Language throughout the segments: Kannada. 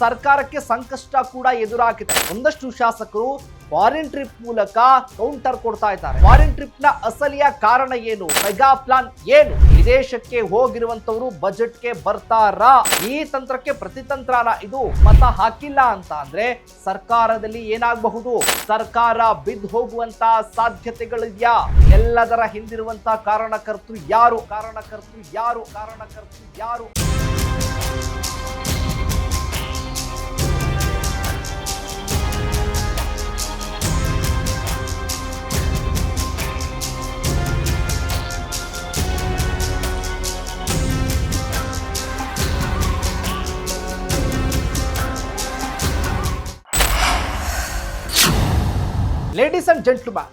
ಸರ್ಕಾರಕ್ಕೆ ಸಂಕಷ್ಟ ಕೂಡ ಎದುರಾಗಿದೆ. ಒಂದಷ್ಟು ಶಾಸಕರು ಫಾರಿನ್ ಟ್ರಿಪ್ ಮೂಲಕ ಕೌಂಟರ್ ಕೊಡ್ತಾ ಇದ್ದಾರೆ. ಫಾರಿನ್ ಟ್ರಿಪ್ ನ ಅಸಲಿಯ ಕಾರಣ ಏನು, ಮೆಗಾ ಪ್ಲಾನ್ ಏನು, ವಿದೇಶಕ್ಕೆ ಹೋಗಿರುವಂತವರು ಬಜೆಟ್ಗೆ ಬರ್ತಾರಾ, ಈ ತಂತ್ರಕ್ಕೆ ಪ್ರತಿತಂತ್ರನ ಇದು ಮತ ಹಾಕಿಲ್ಲ ಅಂತ ಅಂದ್ರೆ ಸರ್ಕಾರದಲ್ಲಿ ಏನಾಗಬಹುದು, ಸರ್ಕಾರ ಬಿದ್ದು ಹೋಗುವಂತ ಸಾಧ್ಯತೆಗಳಿದ್ಯಾ, ಎಲ್ಲದರ ಹಿಂದಿರುವಂತ ಕಾರಣಕರ್ತರು ಯಾರು, ಕಾರಣಕರ್ತರು ಯಾರು, ಕಾರಣಕರ್ತರು ಯಾರು? ಲೇಡೀಸ್ ಅಂಡ್ ಜೆಂಟ್ಲ್ಮನ್,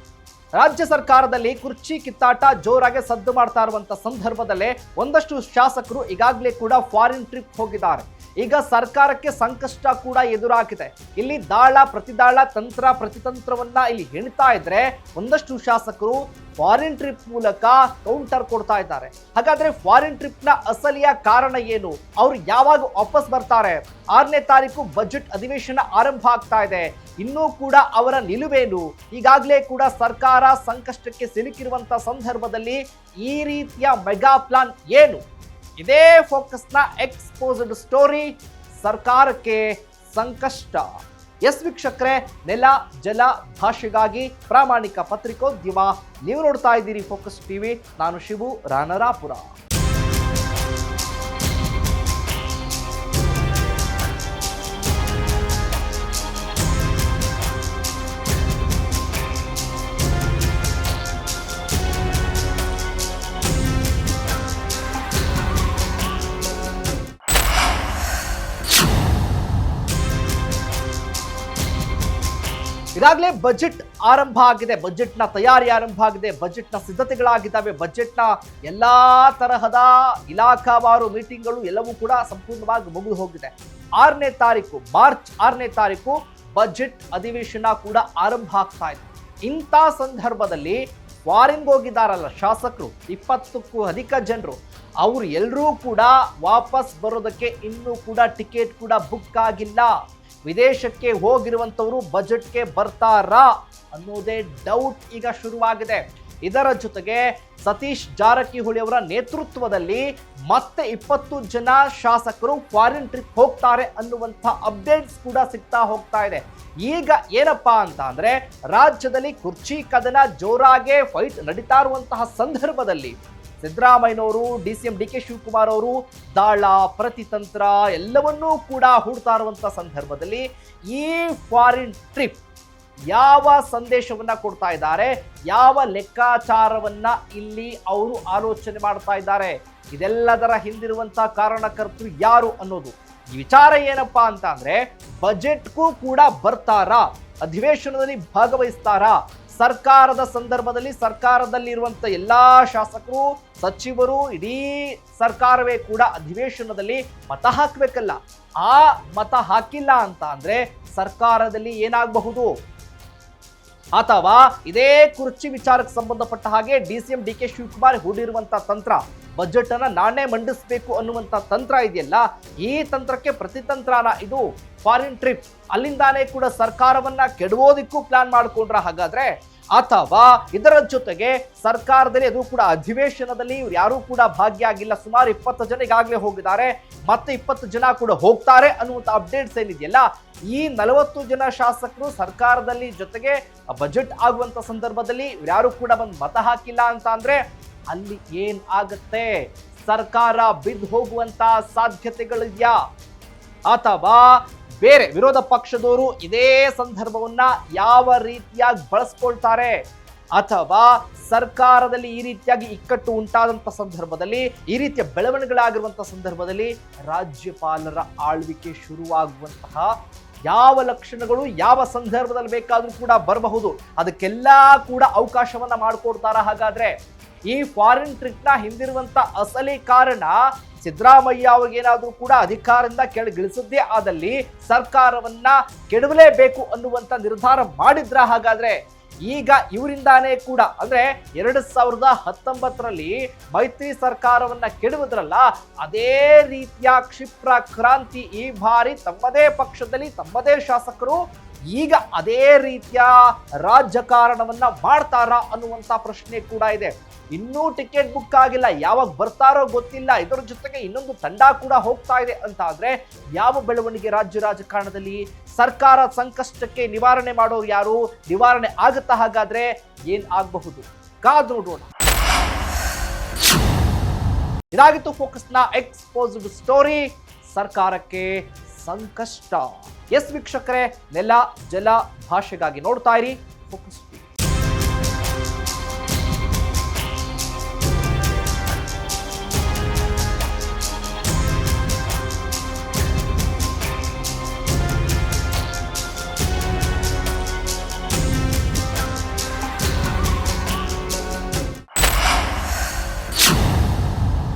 ರಾಜ್ಯ ಸರ್ಕಾರದಲ್ಲಿ ಕುರ್ಚಿ ಕಿತ್ತಾಟ ಜೋರಾಗಿ ಸದ್ದು ಮಾಡ್ತಾ ಇರುವಂತ ಸಂದರ್ಭದಲ್ಲೇ ಒಂದಷ್ಟು ಶಾಸಕರು ಈಗಾಗಲೇ ಕೂಡ ಫಾರಿನ್ ಟ್ರಿಪ್ ಹೋಗಿದ್ದಾರೆ. ಈಗ ಸರ್ಕಾರಕ್ಕೆ ಸಂಕಷ್ಟ ಕೂಡ ಎದುರಾಗಿದೆ. ಇಲ್ಲಿ ದಾಳ ಪ್ರತಿದಾಳ, ತಂತ್ರ ಪ್ರತಿತಂತ್ರವನ್ನ ಇಲ್ಲಿ ಹೆಣ್ತಾ ಇದ್ರೆ ಒಂದಷ್ಟು ಶಾಸಕರು ಫಾರಿನ್ ಟ್ರಿಪ್ ಮೂಲಕ ಕೌಂಟರ್ ಕೊಡ್ತಾ ಇದ್ದಾರೆ. ಹಾಗಾದ್ರೆ ಫಾರಿನ್ ಟ್ರಿಪ್ ನ ಅಸಲಿಯ ಕಾರಣ ಏನು, ಅವ್ರು ಯಾವಾಗ ವಾಪಸ್ ಬರ್ತಾರೆ, 6ನೇ ತಾರೀಕು ಬಜೆಟ್ ಅಧಿವೇಶನ ಆರಂಭ ಆಗ್ತಾ ಇದೆ, ಇನ್ನೂ ಕೂಡ ಅವರ ನಿಲುವೇನು, ಈಗಾಗಲೇ ಕೂಡ ಸರ್ಕಾರ ಸಂಕಷ್ಟಕ್ಕೆ ಸಿಲುಕಿರುವಂತ ಸಂದರ್ಭದಲ್ಲಿ ಈ ರೀತಿಯ ಮೆಗಾ ಪ್ಲಾನ್ ಏನು, ಇದೇ ಫೋಕಸ್ನ ಎಕ್ಸ್ಪೋಸ್ಡ್ ಸ್ಟೋರಿ ಸರ್ಕಾರಕ್ಕೆ ಸಂಕಷ್ಟ. ಎಸ್ ವೀಕ್ಷಕರೇ, ನೆಲ ಜಲ ಭಾಷೆಗಾಗಿ ಪ್ರಾಮಾಣಿಕ ಪತ್ರಿಕೋದ್ಯಮ, ನೀವು ನೋಡ್ತಾ ಇದ್ದೀರಿ ಫೋಕಸ್ ಟಿವಿ. ನಾನು ಶಿವು ರಾನರಾಪುರ. ಈಗಾಗಲೇ ಬಜೆಟ್ ಆರಂಭ ಆಗಿದೆ, ಬಜೆಟ್ನ ತಯಾರಿ ಆರಂಭ ಆಗಿದೆ, ಬಜೆಟ್ನ ಸಿದ್ಧತೆಗಳಾಗಿದ್ದಾವೆ, ಬಜೆಟ್ನ ಎಲ್ಲಾ ತರಹದ ಇಲಾಖಾವಾರು ಮೀಟಿಂಗ್ಗಳು ಎಲ್ಲವೂ ಕೂಡ ಸಂಪೂರ್ಣವಾಗಿ ಮುಗಿದು ಹೋಗಿದೆ. 6ನೇ ತಾರೀಕು, ಮಾರ್ಚ್ 6ನೇ ತಾರೀಕು ಬಜೆಟ್ ಅಧಿವೇಶನ ಕೂಡ ಆರಂಭ ಆಗ್ತಾ ಇದೆ. ಇಂಥ ಸಂದರ್ಭದಲ್ಲಿ ಫಾರಿನ್ಗೆ ಹೋಗಿದ್ದಾರಲ್ಲ ಶಾಸಕರು, 20ಕ್ಕೂ ಅಧಿಕ ಜನರು, ಅವರು ಎಲ್ಲರೂ ಕೂಡ ವಾಪಸ್ ಬರೋದಕ್ಕೆ ಇನ್ನೂ ಕೂಡ ಟಿಕೆಟ್ ಕೂಡ ಬುಕ್ ಆಗಿಲ್ಲ. ವಿದೇಶಕ್ಕೆ ಹೋಗಿರುವಂತವರು ಬಜೆಟ್ಗೆ ಬರ್ತಾರಾ ಅನ್ನೋದೇ ಡೌಟ್ ಈಗ ಶುರುವಾಗಿದೆ. ಇದರ ಜೊತೆಗೆ ಸತೀಶ್ ಜಾರಕಿಹೊಳಿ ಅವರ ನೇತೃತ್ವದಲ್ಲಿ ಮತ್ತೆ 20 ಜನ ಶಾಸಕರು ಫಾರಿನ್ ಟ್ರಿಪ್ ಹೋಗ್ತಾರೆ ಅನ್ನುವಂಥ ಅಪ್ಡೇಟ್ಸ್ ಕೂಡ ಸಿಗ್ತಾ ಹೋಗ್ತಾ ಇದೆ. ಈಗ ಏನಪ್ಪಾ ಅಂತ ಅಂದ್ರೆ ರಾಜ್ಯದಲ್ಲಿ ಕುರ್ಚಿ ಕದನ ಜೋರಾಗೆ ಫೈಟ್ ನಡೀತಾ ಇರುವಂತಹ ಸಂದರ್ಭದಲ್ಲಿ ಸಿದ್ದರಾಮಯ್ಯನವರು, DCM DK ಶಿವಕುಮಾರ್ ಅವರು ದಾಳ ಪ್ರತಿತಂತ್ರ ಎಲ್ಲವನ್ನೂ ಕೂಡ ಹೂಡ್ತಾ ಇರುವಂತಹ ಸಂದರ್ಭದಲ್ಲಿ ಈ ಫಾರಿನ್ ಟ್ರಿಪ್ ಯಾವ ಸಂದೇಶವನ್ನ ಕೊಡ್ತಾ ಇದ್ದಾರೆ, ಯಾವ ಲೆಕ್ಕಾಚಾರವನ್ನ ಇಲ್ಲಿ ಅವರು ಆಲೋಚನೆ ಮಾಡ್ತಾ ಇದ್ದಾರೆ, ಇದೆಲ್ಲದರ ಹಿಂದಿರುವಂತಹ ಕಾರಣಕರ್ತರು ಯಾರು ಅನ್ನೋದು ಈ ವಿಚಾರ ಏನಪ್ಪಾ ಅಂತ ಅಂದ್ರೆ ಬಜೆಟ್ಗೂ ಕೂಡ ಬರ್ತಾರಾ, ಅಧಿವೇಶನದಲ್ಲಿ ಭಾಗವಹಿಸ್ತಾರಾ, ಸರ್ಕಾರದ ಸಂದರ್ಭದಲ್ಲಿ ಸರ್ಕಾರದಲ್ಲಿರುವಂಥ ಎಲ್ಲಾ ಶಾಸಕರು, ಸಚಿವರು, ಇಡೀ ಸರ್ಕಾರವೇ ಕೂಡ ಅಧಿವೇಶನದಲ್ಲಿ ಮತ ಹಾಕಬೇಕಲ್ಲ, ಆ ಮತ ಹಾಕಿಲ್ಲ ಅಂತ ಅಂದ್ರೆ ಸರ್ಕಾರದಲ್ಲಿ ಏನಾಗಬಹುದು, ಅಥವಾ ಇದೇ ಕುರ್ಚಿ ವಿಚಾರಕ್ಕೆ ಸಂಬಂಧಪಟ್ಟ ಹಾಗೆ DCM DK ಶಿವಕುಮಾರ್ ಹೂಡಿರುವಂತ ತಂತ್ರ, ಬಜೆಟ್ ಅನ್ನ ನಾನೇ ಮಂಡಿಸಬೇಕು ಅನ್ನುವಂತ ತಂತ್ರ ಇದೆಯಲ್ಲ, ಈ ತಂತ್ರಕ್ಕೆ ಪ್ರತಿತಂತ್ರನ ಇದು ಫಾರಿನ್ ಟ್ರಿಪ್. ಅಲ್ಲಿಂದಾನೇ ಕೂಡ ಸರ್ಕಾರವನ್ನ ಕೆಡವೋದಿಕ್ಕೂ ಪ್ಲಾನ್ ಮಾಡ್ಕೊಂಡ್ರ ಹಾಗಾದ್ರೆ, ಅಥವಾ ಇದರ ಜೊತೆಗೆ ಸರ್ಕಾರದಲ್ಲಿ ಅದು ಕೂಡ ಅಧಿವೇಶನದಲ್ಲಿ ಇವ್ರು ಯಾರು ಕೂಡ ಭಾಗಿಯಾಗಿಲ್ಲ, ಸುಮಾರು 20 ಜನ ಈಗಾಗಲೇ ಹೋಗಿದ್ದಾರೆ, ಮತ್ತೆ 20 ಜನ ಕೂಡ ಹೋಗ್ತಾರೆ ಅನ್ನುವಂಥ ಅಪ್ಡೇಟ್ಸ್ ಏನಿದೆಯಲ್ಲ, ಈ 40 ಜನ ಶಾಸಕರು ಸರ್ಕಾರದಲ್ಲಿ ಜೊತೆಗೆ ಬಜೆಟ್ ಆಗುವಂತ ಸಂದರ್ಭದಲ್ಲಿ ಯಾರು ಕೂಡ ಬಂದು ಮತ ಹಾಕಿಲ್ಲ ಅಂತ ಅಂದ್ರೆ ಅಲ್ಲಿ ಏನ್ ಆಗತ್ತೆ, ಸರ್ಕಾರ ಬಿದ್ದು ಹೋಗುವಂತ ಸಾಧ್ಯತೆಗಳಿದ್ಯಾ, ಅಥವಾ ಬೇರೆ ವಿರೋಧ ಪಕ್ಷದವರು ಇದೇ ಸಂದರ್ಭವನ್ನ ಯಾವ ರೀತಿಯಾಗಿ ಬಳಸ್ಕೊಳ್ತಾರೆ, ಅಥವಾ ಸರ್ಕಾರದಲ್ಲಿ ಈ ರೀತಿಯಾಗಿ ಇಕ್ಕಟ್ಟು ಉಂಟಾದಂಥ ಸಂದರ್ಭದಲ್ಲಿ, ಈ ರೀತಿಯ ಬೆಳವಣಿಗೆಗಳಾಗಿರುವಂತಹ ಸಂದರ್ಭದಲ್ಲಿ ರಾಜ್ಯಪಾಲರ ಆಳ್ವಿಕೆ ಶುರುವಾಗುವಂತಹ ಯಾವ ಲಕ್ಷಣಗಳು ಯಾವ ಸಂದರ್ಭದಲ್ಲಿ ಬೇಕಾದ್ರೂ ಕೂಡ ಬರಬಹುದು, ಅದಕ್ಕೆಲ್ಲ ಕೂಡ ಅವಕಾಶವನ್ನ ಮಾಡಿಕೊಡ್ತಾರ. ಹಾಗಾದ್ರೆ ಈ ಫಾರಿನ್ ಟ್ರಿಪ್ ನ ಹಿಂದಿರುವಂತ ಅಸಲಿ ಕಾರಣ ಸಿದ್ದರಾಮಯ್ಯ ಅವ್ರಿಗೇನಾದ್ರೂ ಕೂಡ ಅಧಿಕಾರದಿಂದ ಕೆಳಗಿಳಿಸದ್ದೇ ಆದಲ್ಲಿ ಸರ್ಕಾರವನ್ನ ಕೆಡವಲೇಬೇಕು ಅನ್ನುವಂತ ನಿರ್ಧಾರ ಮಾಡಿದ್ರ? ಹಾಗಾದ್ರೆ ಈಗ ಇವರಿಂದಾನೇ ಕೂಡ ಅಂದ್ರೆ 2019ರಲ್ಲಿ ಮೈತ್ರಿ ಸರ್ಕಾರವನ್ನ ಕೆಡುವುದ್ರಲ್ಲ, ಅದೇ ರೀತಿಯ ಕ್ಷಿಪ್ರ ಕ್ರಾಂತಿ ಈ ಬಾರಿ ತಮ್ಮದೇ ಪಕ್ಷದಲ್ಲಿ ತಮ್ಮದೇ ಶಾಸಕರು ಈಗ ಅದೇ ರೀತಿಯ ರಾಜಕಾರಣವನ್ನ ಮಾಡ್ತಾರಾ ಅನ್ನುವಂತ ಪ್ರಶ್ನೆ ಕೂಡ ಇದೆ. ಇನ್ನೂ ಟಿಕೆಟ್ ಬುಕ್ ಆಗಿಲ್ಲ, ಯಾವಾಗ ಬರ್ತಾರೋ ಗೊತ್ತಿಲ್ಲ. ಇದರ ಜೊತೆಗೆ ಇನ್ನೊಂದು ತಂಡ ಕೂಡ ಹೋಗ್ತಾ ಇದೆ ಅಂತ ಆದ್ರೆ ಯಾವ ಬೆಳವಣಿಗೆ ರಾಜ್ಯ ರಾಜಕಾರಣದಲ್ಲಿ? ಸರ್ಕಾರ ಸಂಕಷ್ಟಕ್ಕೆ ನಿವಾರಣೆ ಮಾಡೋರು ಯಾರು? ನಿವಾರಣೆ ಆಗುತ್ತಾ? ಹಾಗಾದ್ರೆ ಏನ್ ಆಗಬಹುದು? ಕಾದು ನೋಡೋಣ. ಇದಾಗಿತ್ತು ಫೋಕಸ್ನ ಎಕ್ಸ್ಪೋಸ್ಡ್ ಸ್ಟೋರಿ. ಸರ್ಕಾರಕ್ಕೆ ಸಂಕಷ್ಟ. ಎಸ್ ವೀಕ್ಷಕರೇ, ನೆಲ ಜಲ ಭಾಷೆಗಾಗಿ ನೋಡ್ತಾ ಇರಿ ಫೋಕಸ್.